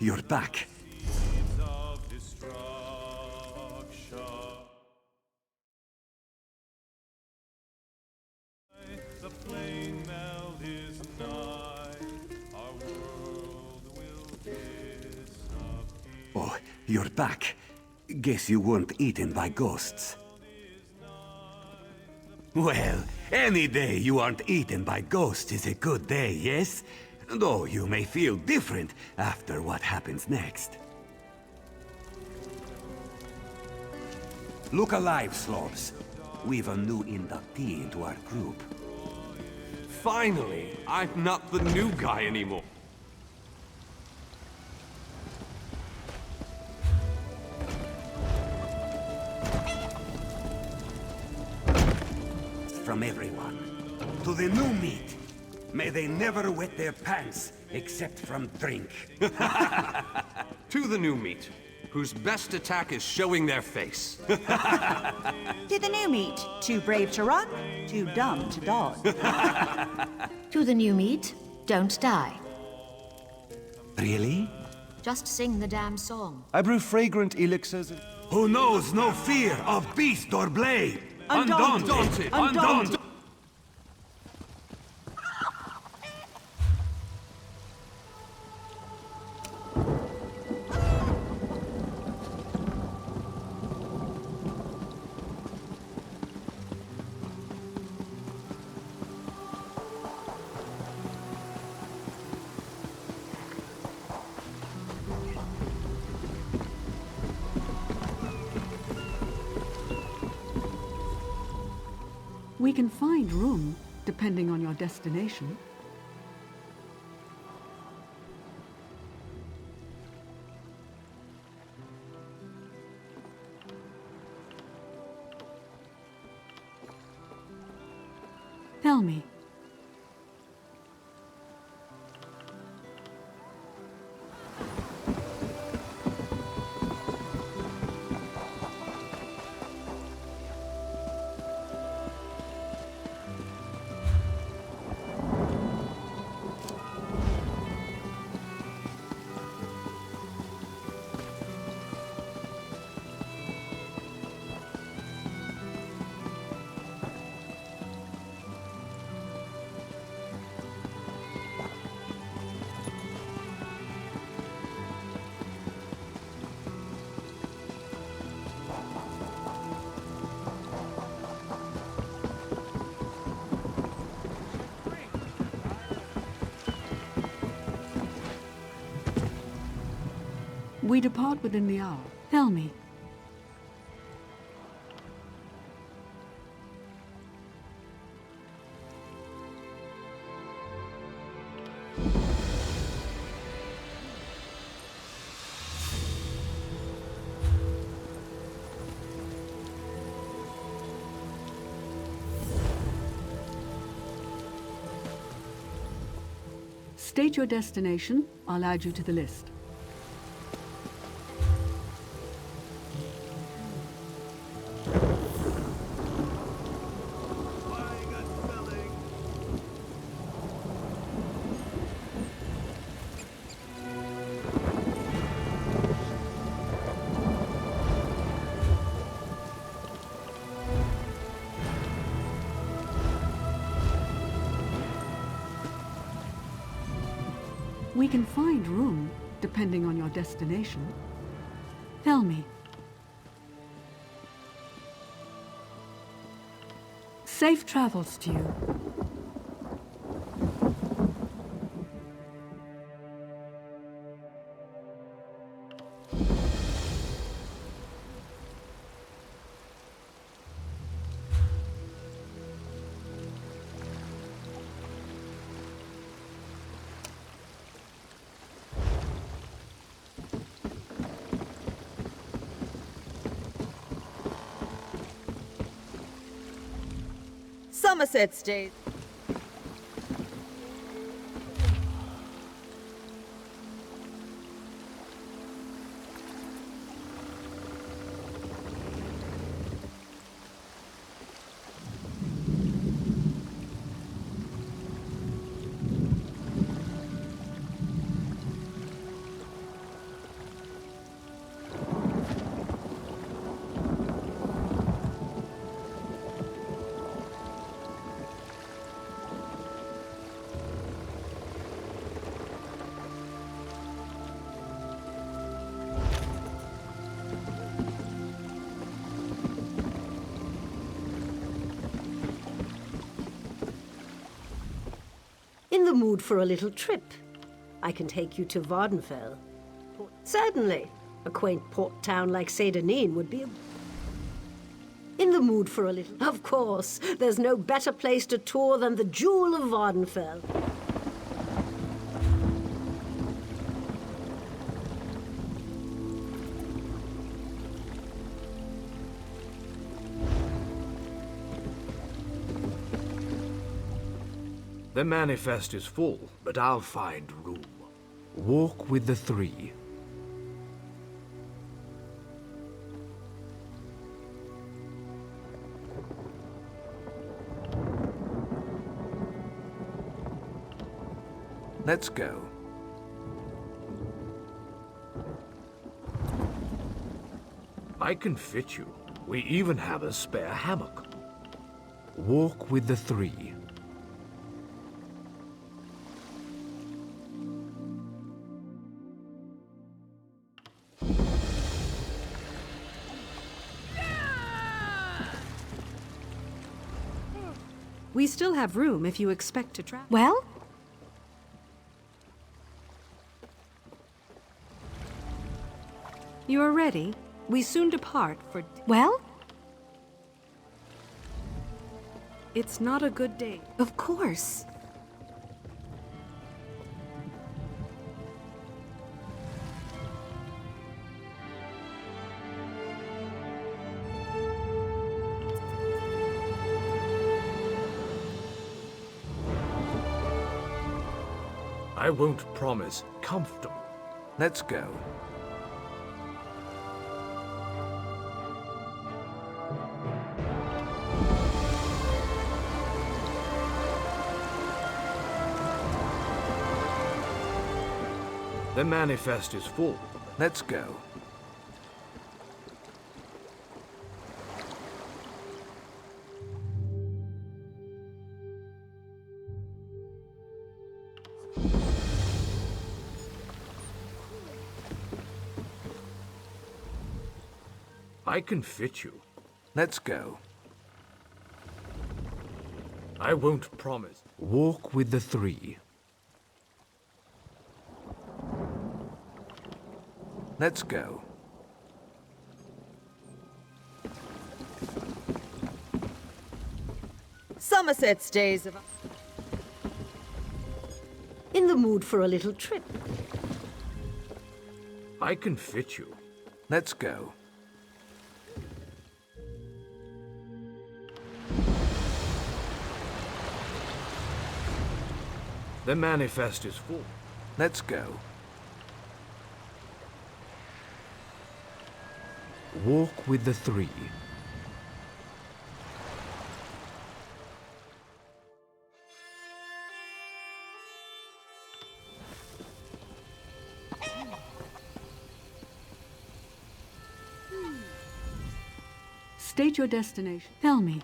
you're back. Of destruction. The flame melt is nigh, our world will disappear. Oh, you're back. Guess you weren't eaten by ghosts. Well, any day you aren't eaten by ghosts is a good day, yes? Though you may feel different after what happens next. Look alive, Slobs. We've a new inductee into our group. Finally! I'm not the new guy anymore. From everyone. To the new meat. May they never wet their pants, except from drink. To the new meat, whose best attack is showing their face. To the new meat, too brave to run, too dumb to dodge. To the new meat, don't die. Really? Just sing the damn song. I brew fragrant elixirs. Who knows no fear of beast or blade? Undaunted. Undaunted! We can find room, depending on your destination. Tell me. We depart within the hour. Tell me. State your destination. I'll add you to the list. We can find room, depending on your destination. Tell me. Safe travels to you. Somerset State. the mood for a little trip? I can take you to Vardenfell. Certainly. A quaint port town like Seydeneen would be in the mood for a little... Of course, there's no better place to tour than the Jewel of Vardenfell. The manifest is full, but I'll find room. Walk with the three. Let's go. I can fit you. We even have a spare hammock. Walk with the three. We still have room if you expect to travel. Well? You are ready. We soon depart for... Well? It's not a good day. Of course. I won't promise comfortable. Let's go. The manifest is full. Let's go. I can fit you. Let's go. I won't promise. Walk with the three. Let's go. Somerset's days of... In the mood for a little trip. I can fit you. Let's go. The manifest is full. Let's go. Walk with the three. State your destination. Tell me.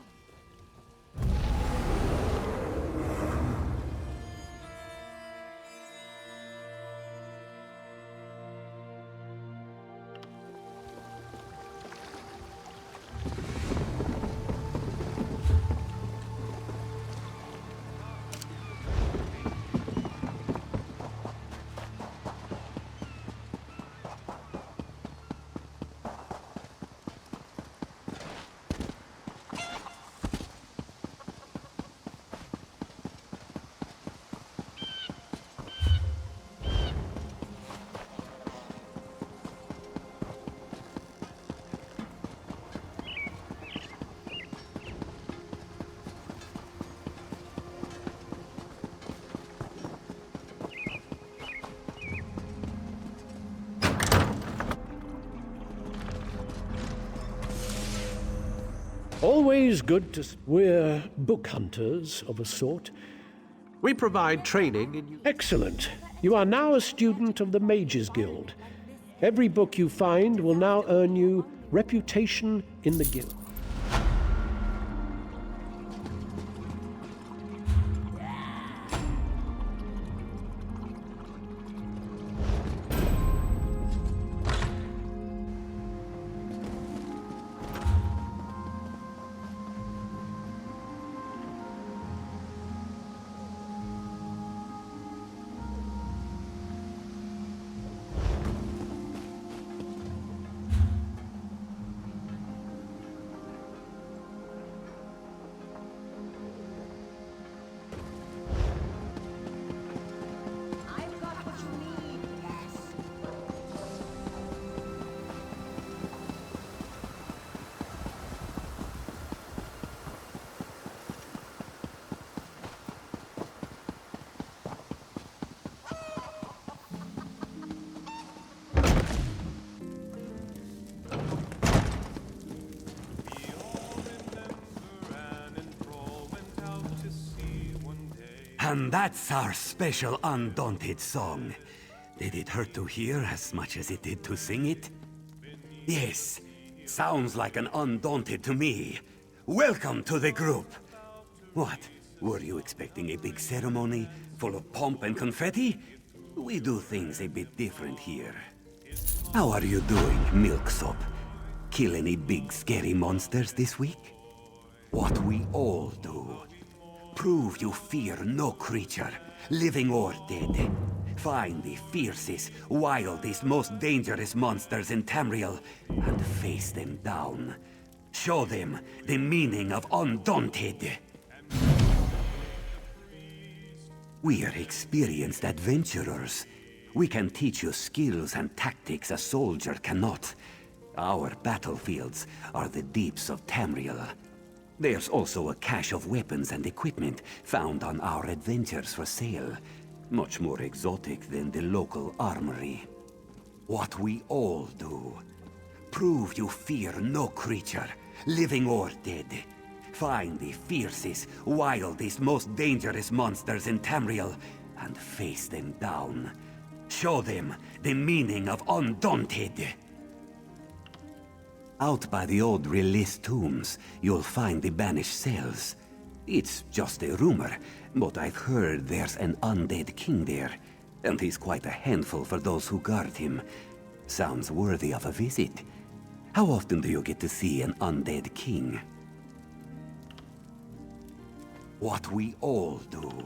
Always good to... We're book hunters of a sort. We provide training in... Excellent. You are now a student of the Mages Guild. Every book you find will now earn you reputation in the guild. And that's our special Undaunted song. Did it hurt to hear as much as it did to sing it? Yes, sounds like an Undaunted to me. Welcome to the group. What? Were you expecting a big ceremony full of pomp and confetti? We do things a bit different here. How are you doing, Milksop? Kill any big scary monsters this week? What we all do. Prove you fear no creature, living or dead. Find the fiercest, wildest, most dangerous monsters in Tamriel and face them down. Show them the meaning of Undaunted. We're experienced adventurers. We can teach you skills and tactics a soldier cannot. Our battlefields are the deeps of Tamriel. There's also a cache of weapons and equipment found on our adventures for sale. Much more exotic than the local armory. What we all do. Prove you fear no creature, living or dead. Find the fiercest, wildest, most dangerous monsters in Tamriel and face them down. Show them the meaning of Undaunted. Out by the old Release tombs, you'll find the banished cells. It's just a rumor, but I've heard there's an undead king there, and he's quite a handful for those who guard him. Sounds worthy of a visit. How often do you get to see an undead king? What we all do.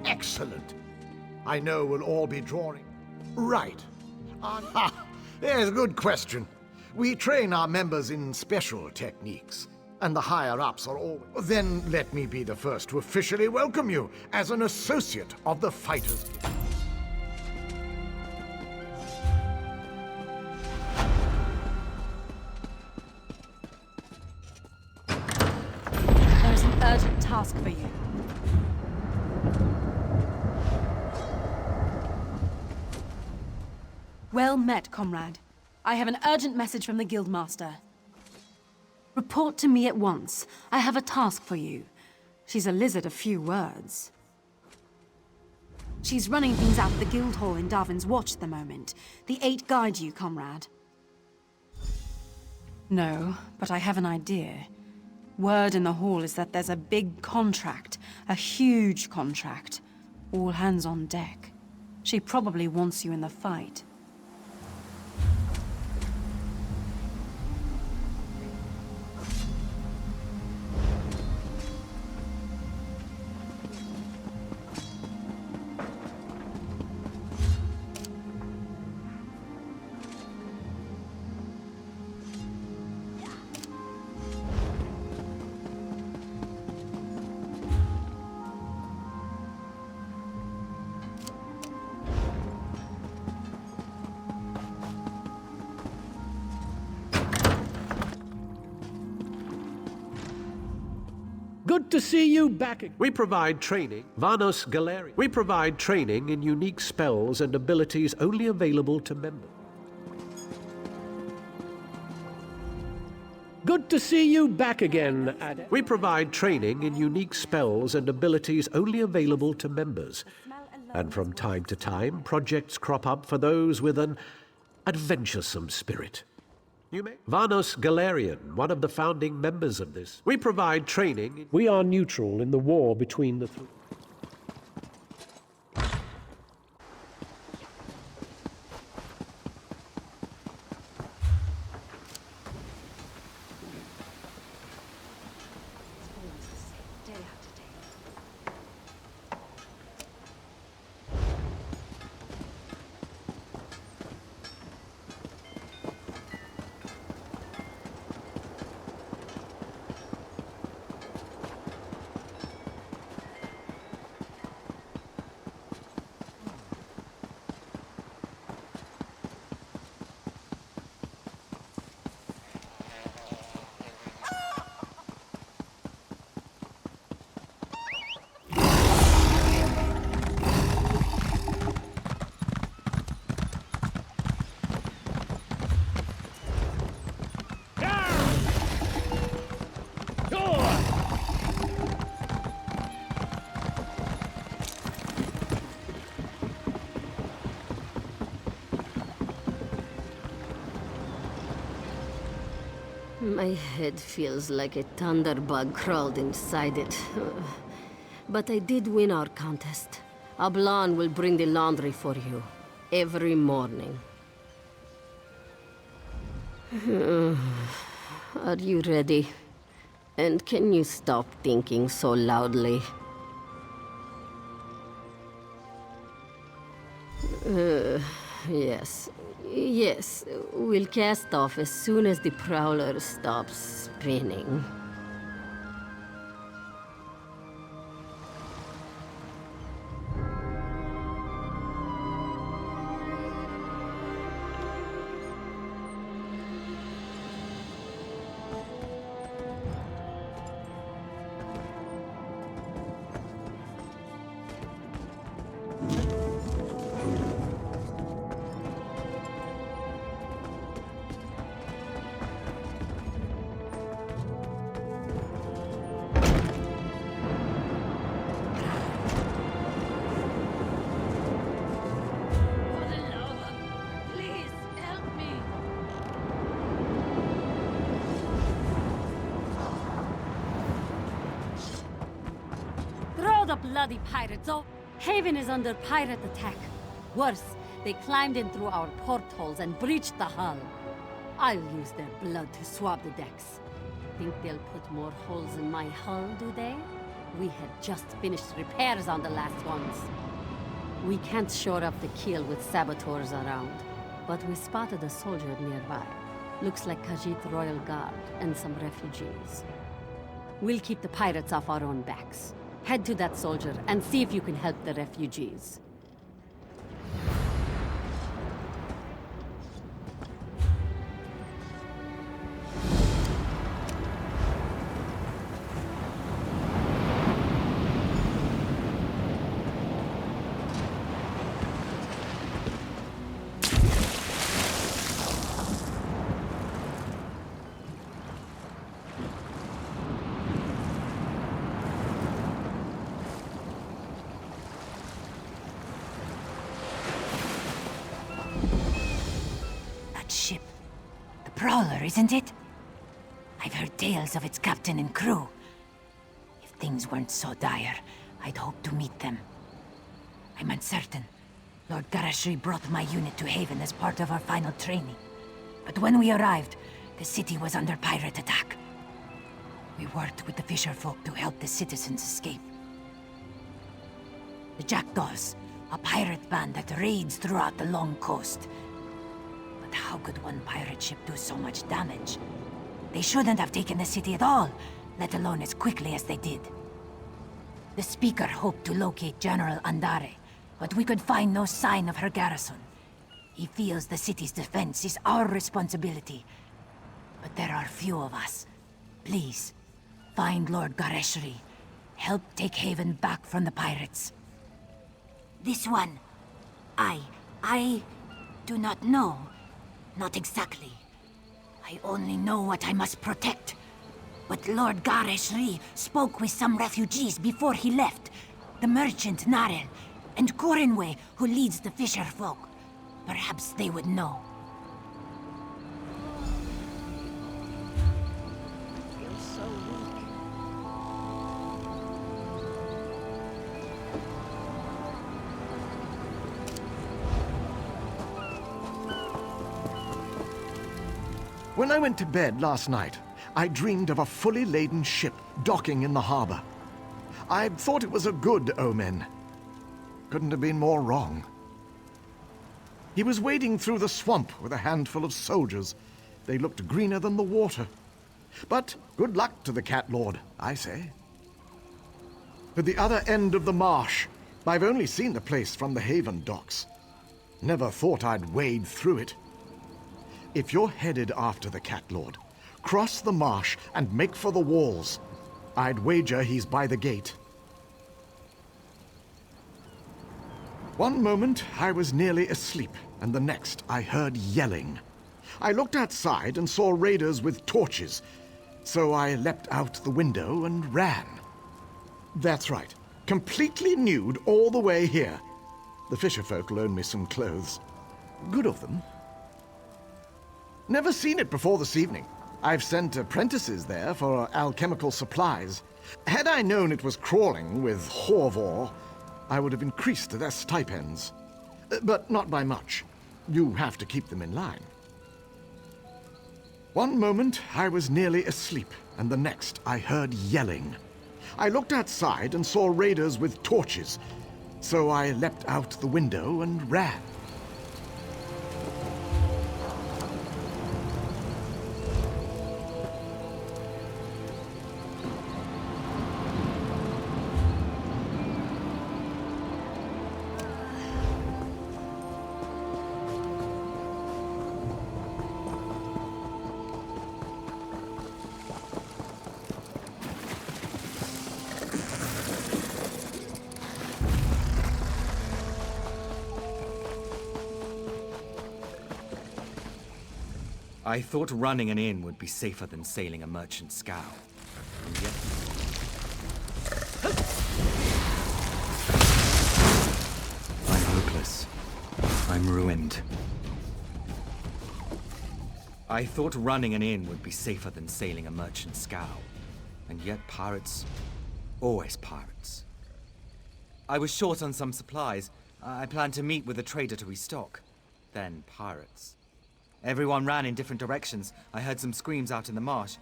Excellent. I know we'll all be drawing. Right. There's a good question. We train our members in special techniques, and the higher-ups are all... Then let me be the first to officially welcome you as an associate of the Fighters Guild. There is an urgent task for you. Well met, comrade. I have an urgent message from the Guildmaster. Report to me at once. I have a task for you. She's a lizard of few words. She's running things out at the Guild Hall in Darwin's Watch at the moment. The Eight guide you, comrade. No, but I have an idea. Word in the hall is that there's a big contract. A huge contract. All hands on deck. She probably wants you in the fight. Good to see you back. We provide training. Vanos Galeri. We provide training in unique spells and abilities only available to members. Good to see you back again, Adept. We provide training in unique spells and abilities only available to members. And from time to time, projects crop up for those with an adventuresome spirit. You may. Vanos Galerian, one of the founding members of this. We provide training. We are neutral in the war between the three. My head feels like a thunderbug crawled inside it. But I did win our contest. Ablan will bring the laundry for you. Every morning. Are you ready? And can you stop thinking so loudly? Yes. Yes, we'll cast off as soon as the Prowler stops spinning. The bloody pirates! Oh, Haven is under pirate attack. Worse, they climbed in through our portholes and breached the hull. I'll use their blood to swab the decks. Think they'll put more holes in my hull, do they? We had just finished repairs on the last ones. We can't shore up the keel with saboteurs around, but we spotted a soldier nearby. Looks like Khajiit Royal Guard and some refugees. We'll keep the pirates off our own backs. Head to that soldier and see if you can help the refugees. Ship. The Prowler, isn't it? I've heard tales of its captain and crew. If things weren't so dire, I'd hope to meet them. I'm uncertain. Lord Garashri brought my unit to Haven as part of our final training. But when we arrived, the city was under pirate attack. We worked with the fisherfolk to help the citizens escape. The Jackdaws, a pirate band that raids throughout the long coast. But how could one pirate ship do so much damage? They shouldn't have taken the city at all, let alone as quickly as they did. The Speaker hoped to locate General Andare, but we could find no sign of her garrison. He feels the city's defense is our responsibility. But there are few of us. Please, find Lord Gareshri help take Haven back from the pirates. This one, I do not know. Not exactly. I only know what I must protect. But Lord Gareshri spoke with some refugees before he left. The merchant Narel, and Corinway, who leads the fisher folk. Perhaps they would know. When I went to bed last night, I dreamed of a fully laden ship docking in the harbor. I thought it was a good omen. Couldn't have been more wrong. He was wading through the swamp with a handful of soldiers. They looked greener than the water. But good luck to the Cat Lord, I say. At the other end of the marsh, I've only seen the place from the Haven docks. Never thought I'd wade through it. If you're headed after the Cat Lord, cross the marsh and make for the walls. I'd wager he's by the gate. One moment I was nearly asleep, and the next I heard yelling. I looked outside and saw raiders with torches, so I leapt out the window and ran. That's right, completely nude all the way here. The fisherfolk loaned me some clothes. Good of them. Never seen it before this evening. I've sent apprentices there for alchemical supplies. Had I known it was crawling with Horvor, I would have increased their stipends. But not by much. You have to keep them in line. One moment I was nearly asleep, and the next I heard yelling. I looked outside and saw raiders with torches, so I leapt out the window and ran. I thought running an inn would be safer than sailing a merchant scow. And yet... I'm hopeless. I'm ruined. I thought running an inn would be safer than sailing a merchant scow. And yet pirates... always pirates. I was short on some supplies. I planned to meet with a trader to restock. Then pirates. Everyone ran in different directions. I heard some screams out in the marsh,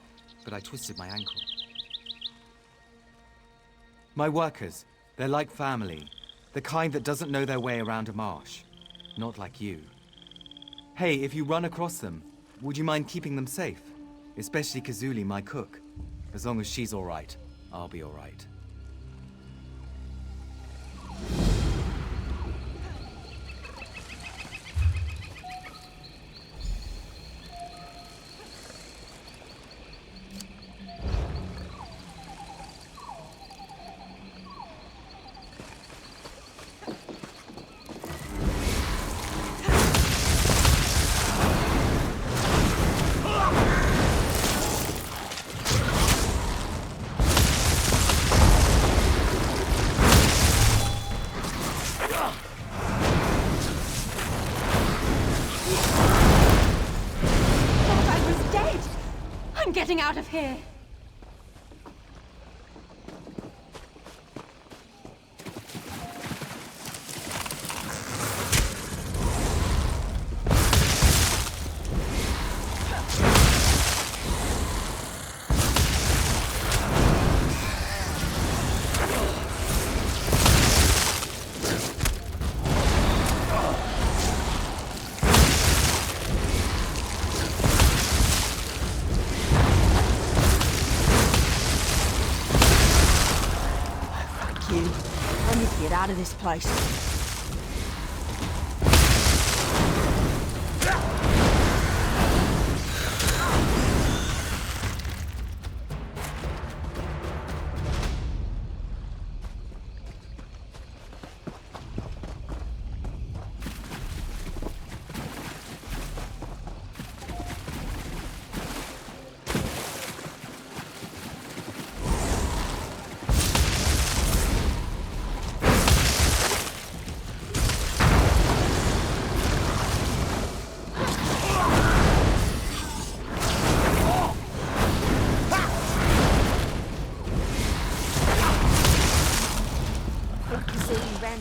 but I twisted my ankle. My workers, they're like family. The kind that doesn't know their way around a marsh. Not like you. Hey, if you run across them, would you mind keeping them safe? Especially Kazuli, my cook. As long as she's all right, I'll be all right. Getting out of here! Get out of this place.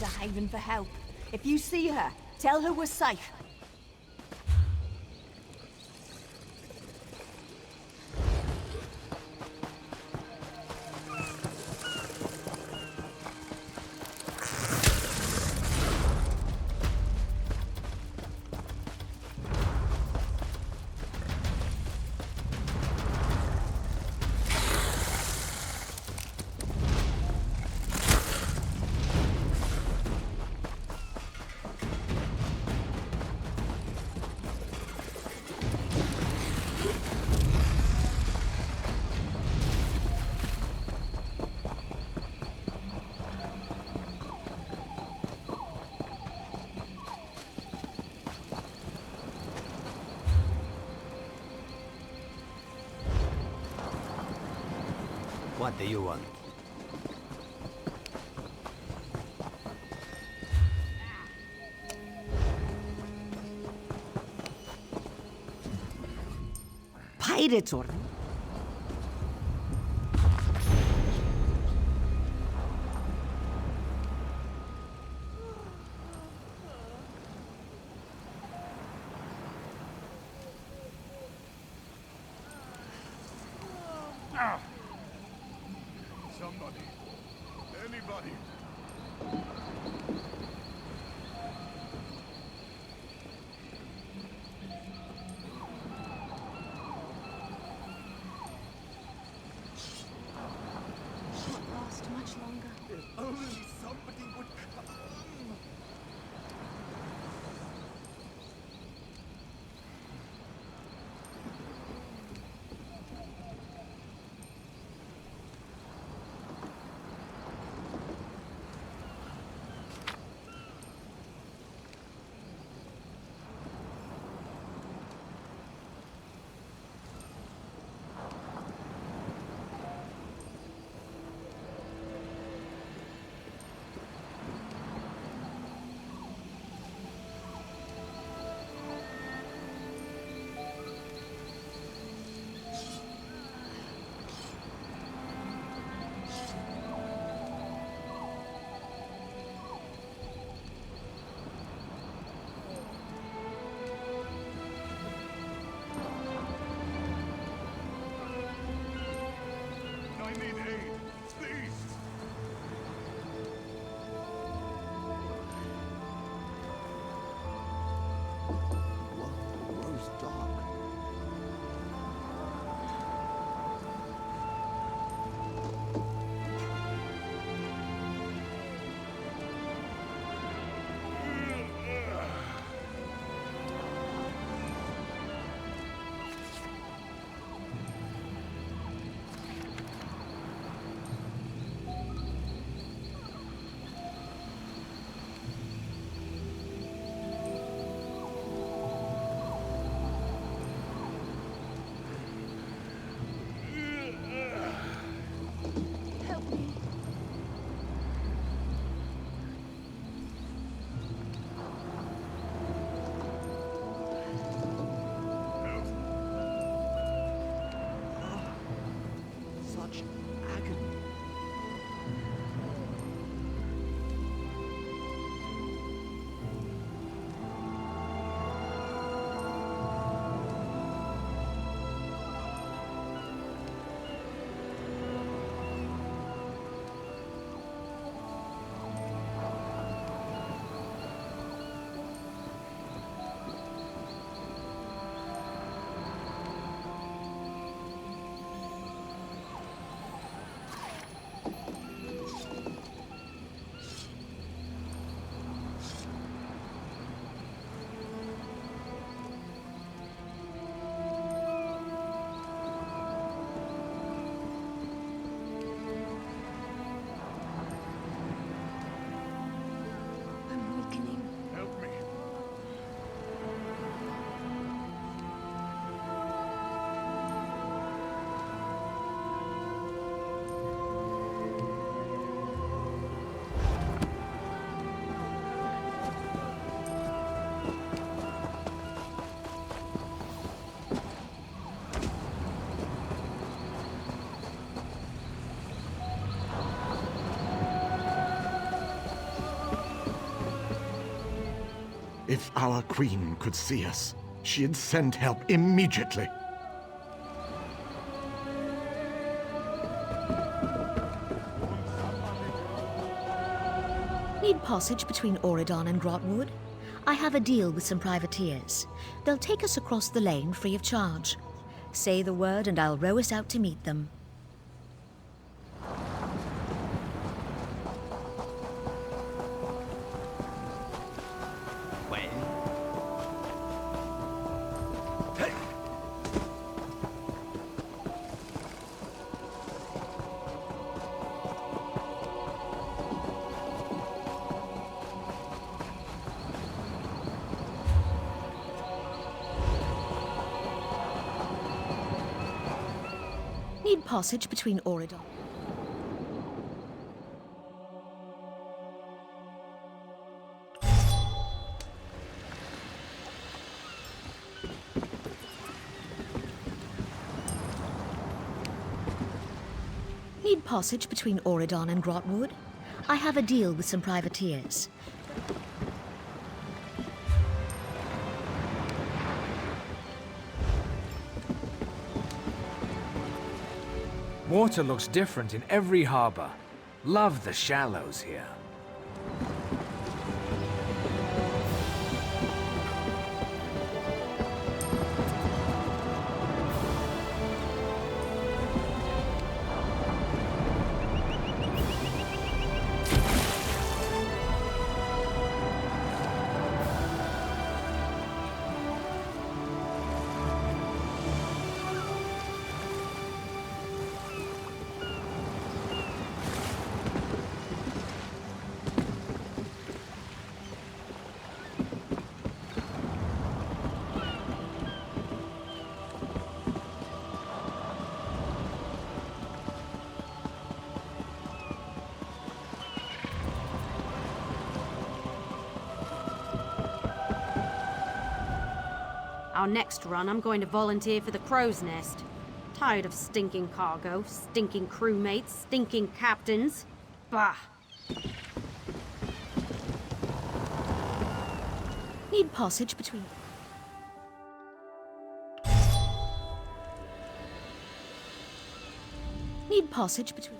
the Haven for help. If you see her, tell her we're safe. What do you want? Pirates, or... Somebody. Anybody. Not last much longer. If only somebody would come. I need aid, please. What grows dark? Help me. Such agony. If our queen could see us, she'd send help immediately. Need passage between Auridon and Grotwood? I have a deal with some privateers. They'll take us across the lane free of charge. Say the word and I'll row us out to meet them. Need passage between Auridon. Need passage between Auridon and Grotwood? I have a deal with some privateers. Water looks different in every harbor. Love the shallows here. Our next run, I'm going to volunteer for the Crow's Nest. Tired of stinking cargo, stinking crewmates, stinking captains. Bah! Need passage between... Need passage between...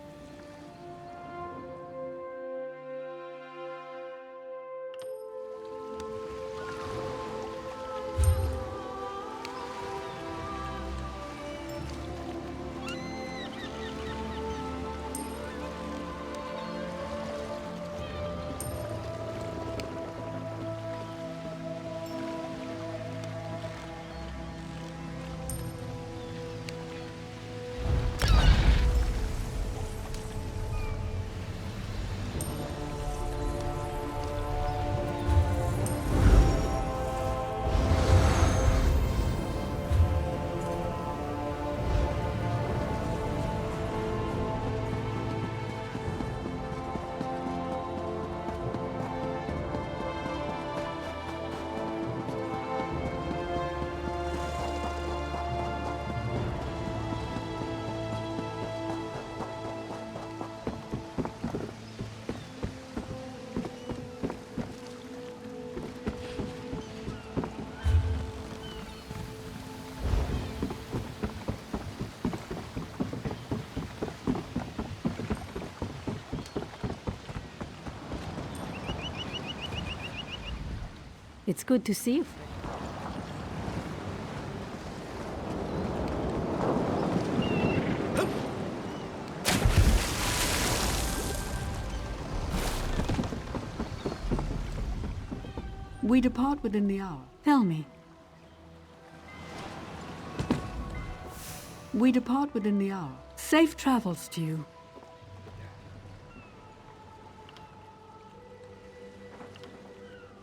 It's good to see you. We depart within the hour. Tell me. We depart within the hour. Safe travels to you.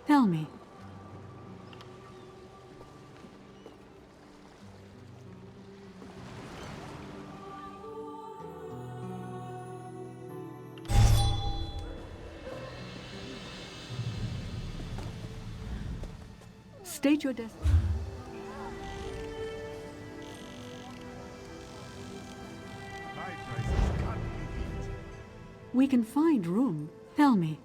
Tell me. State your destiny. We can find room. Tell me.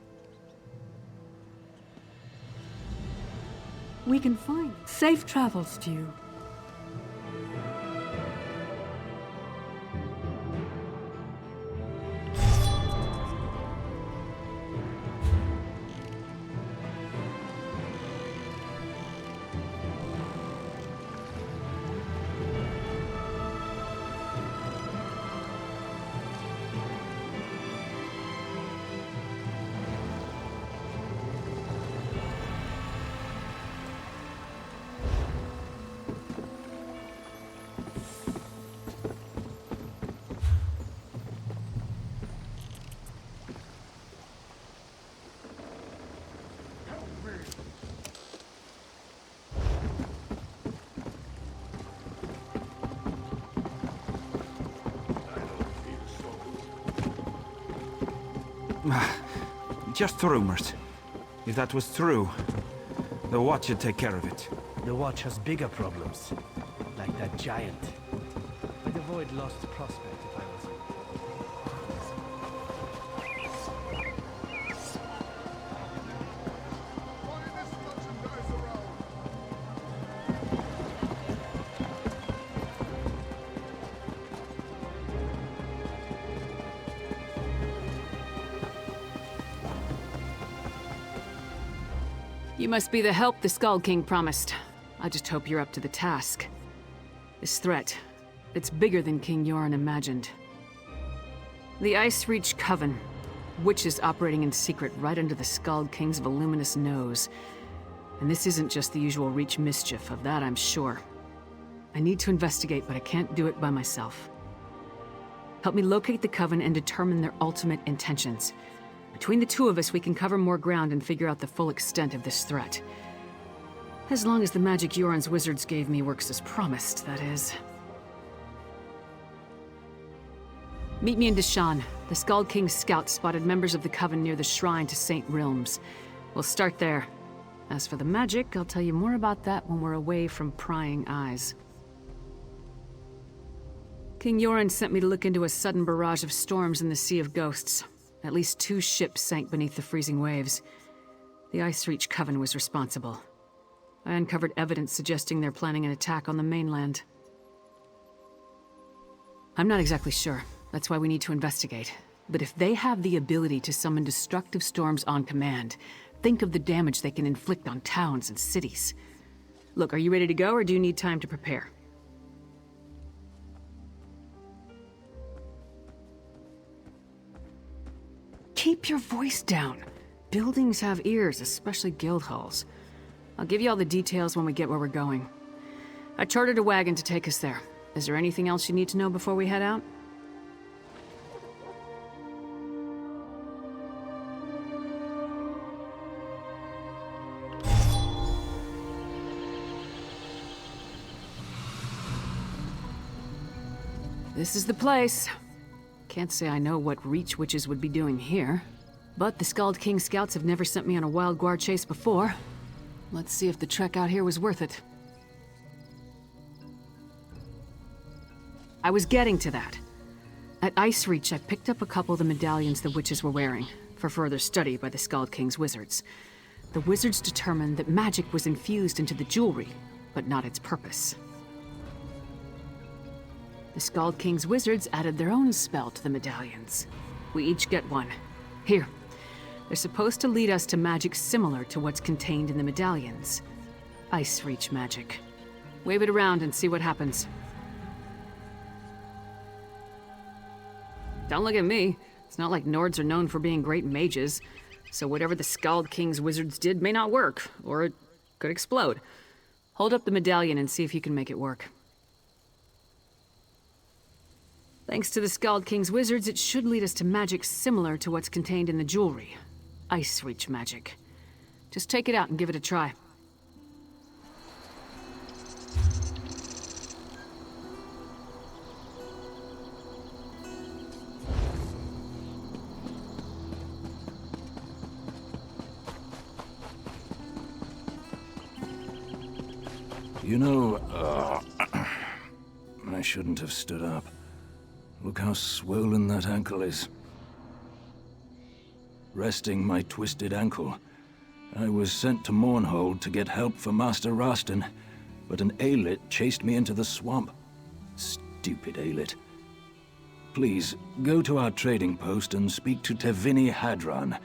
We can find safe travels to you. Just rumors. If that was true, the Watch would take care of it. The Watch has bigger problems, like that giant. I'd avoid Lost Prospect if I was you. You must be the help the Skull King promised. I just hope you're up to the task. This threat, it's bigger than King Yoren imagined. The Icereach Coven. Witches operating in secret right under the Skull King's voluminous nose. And this isn't just the usual Reach mischief, of that I'm sure. I need to investigate, but I can't do it by myself. Help me locate the Coven and determine their ultimate intentions. Between the two of us, we can cover more ground and figure out the full extent of this threat. As long as the magic Yoren's wizards gave me works as promised, that is. Meet me in Deshaan. The Skull King's scouts spotted members of the Coven near the shrine to St. Realms. We'll start there. As for the magic, I'll tell you more about that when we're away from prying eyes. King Yoren sent me to look into a sudden barrage of storms in the Sea of Ghosts. At least 2 ships sank beneath the freezing waves. The Icereach Coven was responsible. I uncovered evidence suggesting they're planning an attack on the mainland. I'm not exactly sure. That's why we need to investigate. But if they have the ability to summon destructive storms on command, think of the damage they can inflict on towns and cities. Look, are you ready to go, or do you need time to prepare? Keep your voice down. Buildings have ears, especially guild halls. I'll give you all the details when we get where we're going. I chartered a wagon to take us there. Is there anything else you need to know before we head out? This is the place. Can't say I know what Reach witches would be doing here. But the Skald King scouts have never sent me on a wild guard chase before. Let's see if the trek out here was worth it. I was getting to that. At Icereach, I picked up a couple of the medallions the witches were wearing, for further study by the Skald King's wizards. The wizards determined that magic was infused into the jewelry, but not its purpose. The Skald King's wizards added their own spell to the medallions. We each get one. Here. They're supposed to lead us to magic similar to what's contained in the medallions. Icereach magic. Wave it around and see what happens. Don't look at me. It's not like Nords are known for being great mages, so whatever the Skald King's wizards did may not work, or it could explode. Hold up the medallion and see if you can make it work. Thanks to the Skald King's wizards, it should lead us to magic similar to what's contained in the jewelry. Icereach magic. Just take it out and give it a try. You know, I shouldn't have stood up. Look how swollen that ankle is. Resting my twisted ankle, I was sent to Mournhold to get help for Master Rastin, but an Aelit chased me into the swamp. Stupid Aelit. Please, go to our trading post and speak to Tevini Hadran.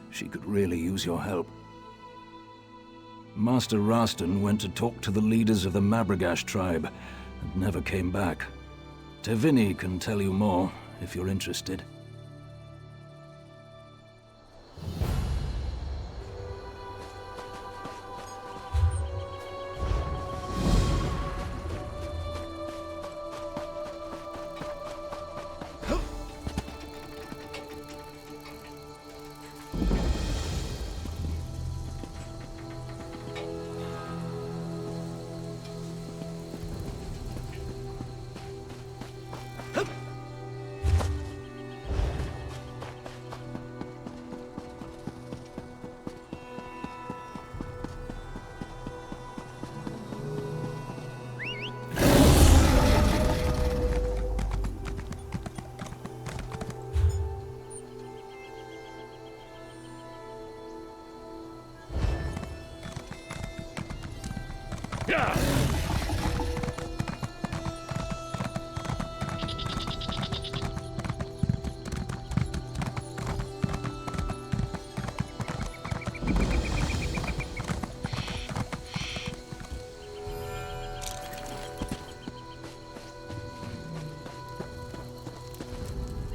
She could really use your help. Master Rastin went to talk to the leaders of the Mabragash tribe and never came back. Tevini can tell you more if you're interested.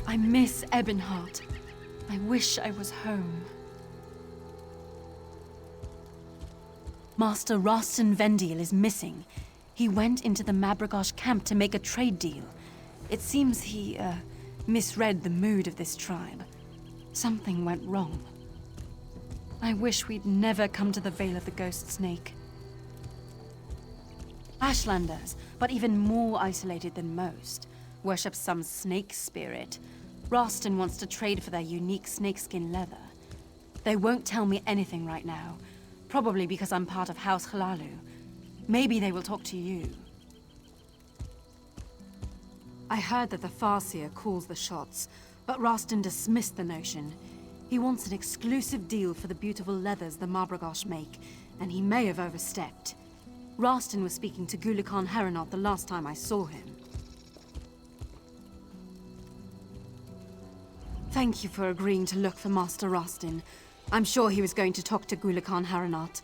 I miss Ebonheart. I wish I was home. Master Rastin Vendiel is missing. He went into the Mabragash camp to make a trade deal. It seems he, misread the mood of this tribe. Something went wrong. I wish we'd never come to the Vale of the Ghost Snake. Ashlanders, but even more isolated than most, worship some snake spirit. Rastin wants to trade for their unique snakeskin leather. They won't tell me anything right now, probably because I'm part of House Hlaalu. Maybe they will talk to you. I heard that the Farseer calls the shots, but Rastin dismissed the notion. He wants an exclusive deal for the beautiful leathers the Mabragash make, and he may have overstepped. Rastin was speaking to Gulakan Haranot the last time I saw him. Thank you for agreeing to look for Master Rastin. I'm sure he was going to talk to Gulakan Haranot.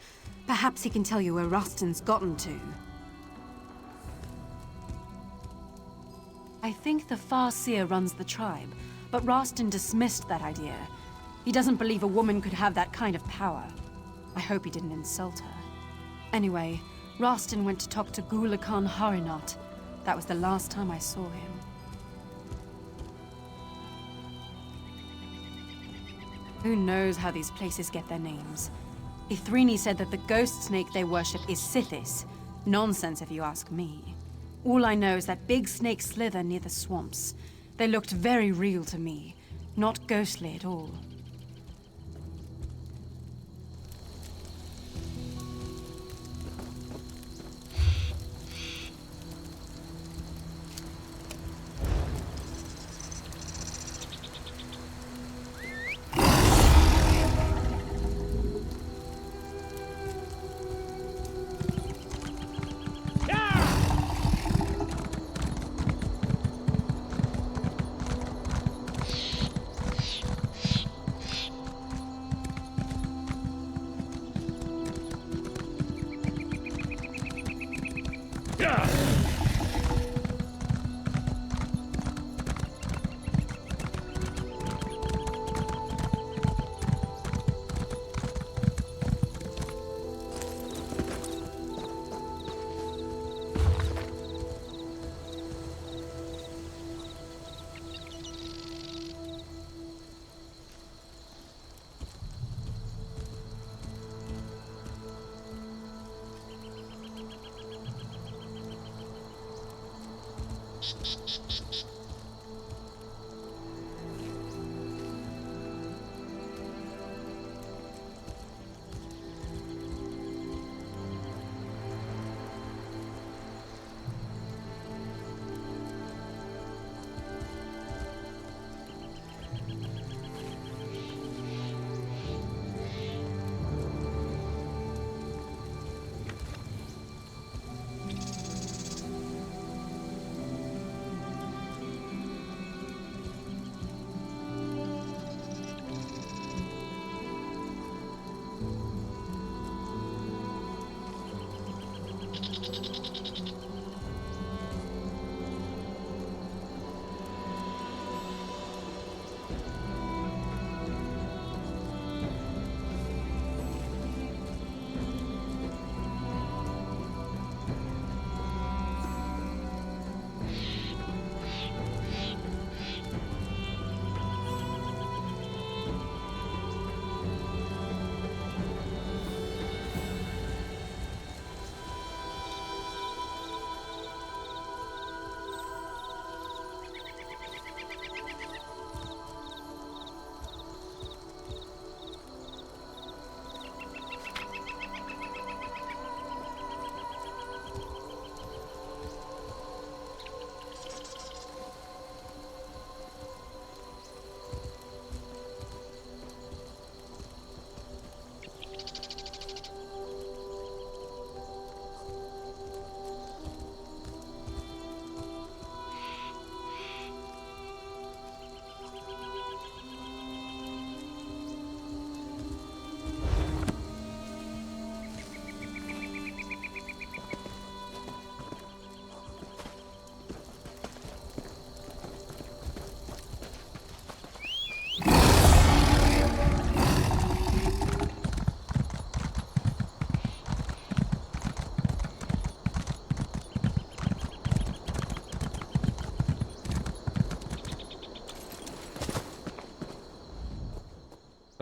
Perhaps he can tell you where Rastin's gotten to. I think the Farseer runs the tribe, but Rastin dismissed that idea. He doesn't believe a woman could have that kind of power. I hope he didn't insult her. Anyway, Rastin went to talk to Gulakan Haranot. That was the last time I saw him. Who knows how these places get their names? Ithrini said that the ghost snake they worship is Sithis. Nonsense if you ask me. All I know is that big snakes slither near the swamps. They looked very real to me, not ghostly at all.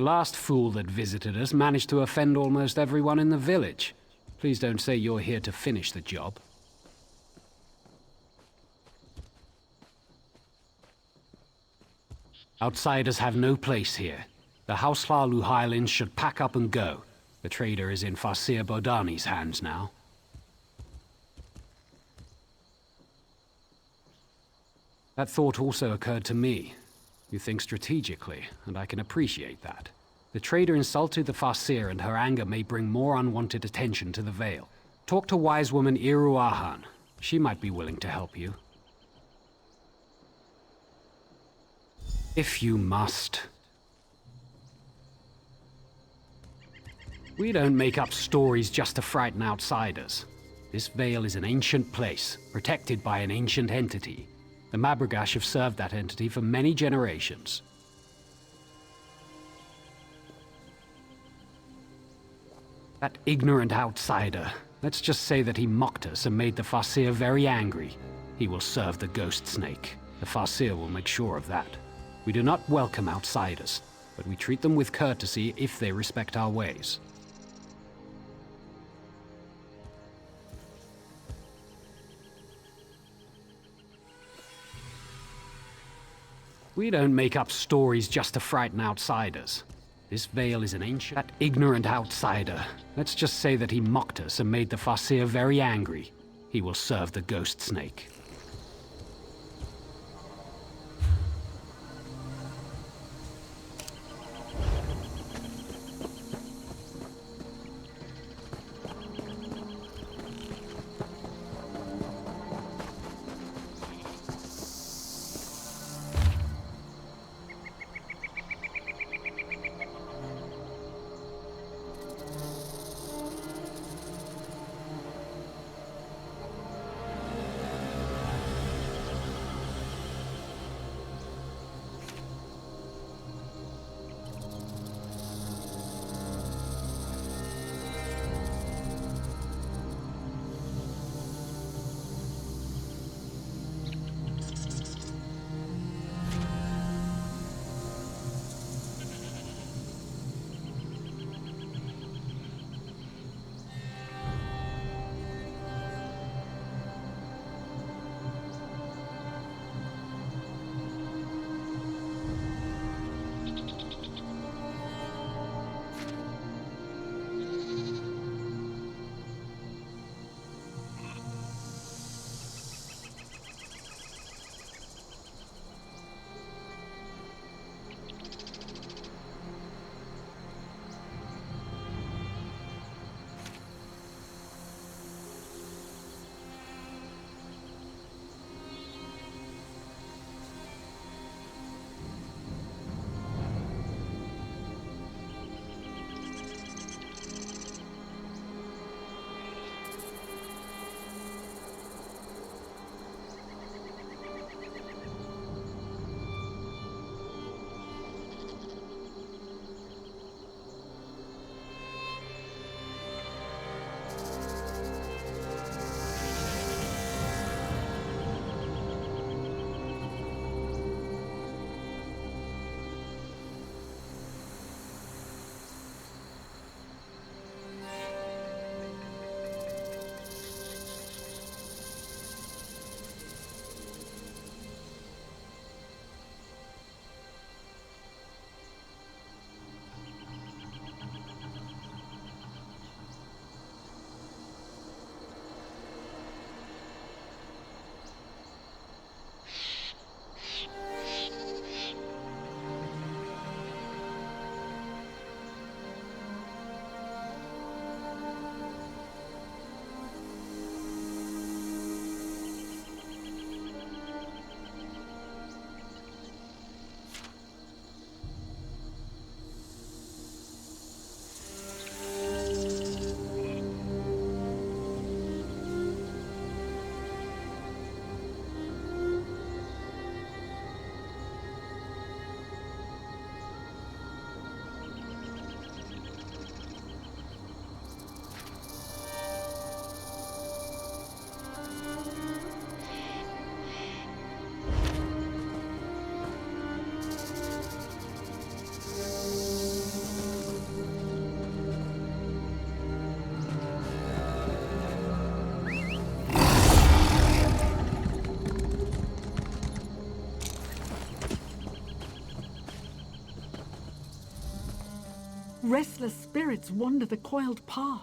The last fool that visited us managed to offend almost everyone in the village. Please don't say you're here to finish the job. Outsiders have no place here. The Houselar Luhailins should pack up and go. The trader is in Farseer Bodani's hands now. That thought also occurred to me. You think strategically, and I can appreciate that. The trader insulted the Farseer, and her anger may bring more unwanted attention to the Vale. Talk to wise woman Iru Ahan. She might be willing to help you. If you must. We don't make up stories just to frighten outsiders. This Vale is an ancient place, protected by an ancient entity. The Mabragash have served that entity for many generations. That ignorant outsider. Let's just say that he mocked us and made the Farseer very angry. He will serve the Ghost Snake. The Farseer will make sure of that. We do not welcome outsiders, but we treat them with courtesy if they respect our ways. We don't make up stories just to frighten outsiders. This Vale is an ancient... That ignorant outsider. Let's just say that he mocked us and made the Farseer very angry. He will serve the Ghost Snake. restless spirits wander the coiled path.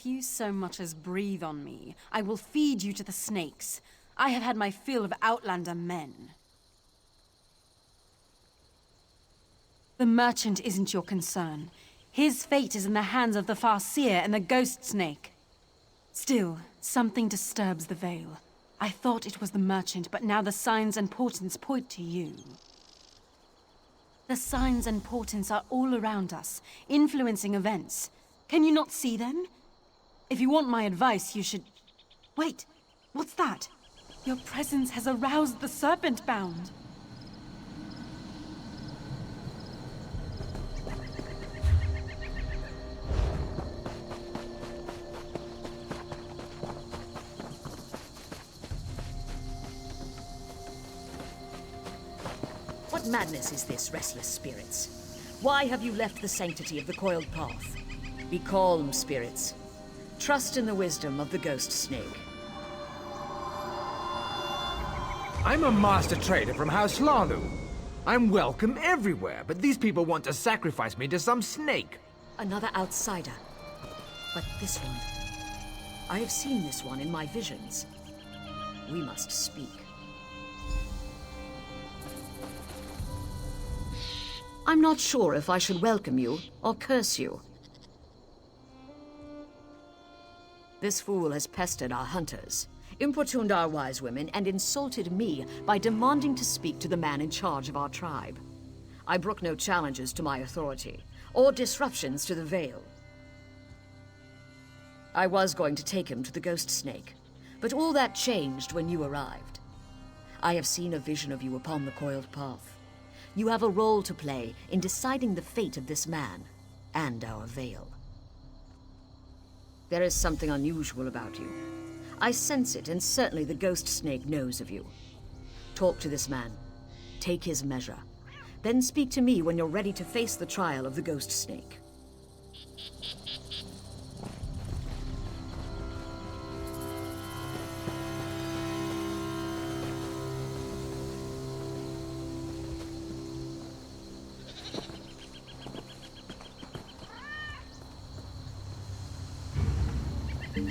If you so much as breathe on me, I will feed you to the snakes. I have had my fill of Outlander men. The merchant isn't your concern. His fate is in the hands of the Farseer and the Ghost Snake. Still, something disturbs the Vale. I thought it was the merchant, but now the signs and portents point to you. The signs and portents are all around us, influencing events. Can you not see them? If you want my advice, you should... Wait, what's that? Your presence has aroused the Serpent Bound. What madness is this, restless spirits? Why have you left the sanctity of the coiled path? Be calm, spirits. Trust in the wisdom of the Ghost Snake. I'm a master trader from House Hlaalu. I'm welcome everywhere, but these people want to sacrifice me to some snake. Another outsider. But this one... I have seen this one in my visions. We must speak. I'm not sure if I should welcome you or curse you. This fool has pestered our hunters, importuned our wise women, and insulted me by demanding to speak to the man in charge of our tribe. I brook no challenges to my authority, or disruptions to the Vale. I was going to take him to the Ghost Snake, but all that changed when you arrived. I have seen a vision of you upon the coiled path. You have a role to play in deciding the fate of this man, and our Vale. There is something unusual about you. I sense it, and certainly the Ghost Snake knows of you. Talk to this man. Take his measure. Then speak to me when you're ready to face the trial of the Ghost Snake. I'm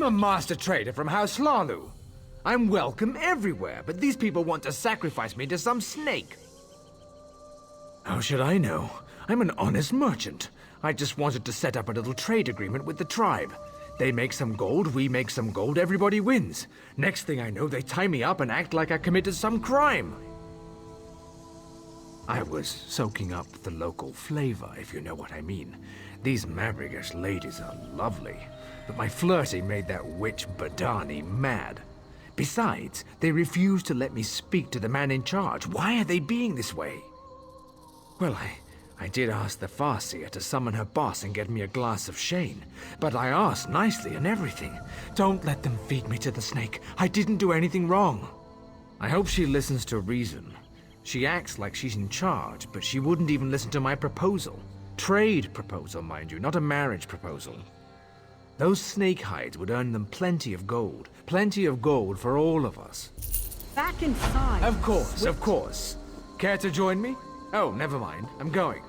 a master trader from House Hlalu. I'm welcome everywhere, but these people want to sacrifice me to some snake. How should I know? I'm an honest merchant. I just wanted to set up a little trade agreement with the tribe. They make some gold, we make some gold, everybody wins. Next thing I know, they tie me up and act like I committed some crime. I was soaking up the local flavor, if you know what I mean. These Mabrigash ladies are lovely, but my flirting made that witch Badani mad. Besides, they refused to let me speak to the man in charge. Why are they being this way? Well, I did ask the Farseer to summon her boss and get me a glass of Shane, but I asked nicely and everything. Don't let them feed me to the snake. I didn't do anything wrong. I hope she listens to reason. She acts like she's in charge, but she wouldn't even listen to my proposal. Trade proposal, mind you, not a marriage proposal. Those snake hides would earn them plenty of gold. Plenty of gold for all of us. Back inside. Of course, of course. Care to join me? Oh, never mind. I'm going.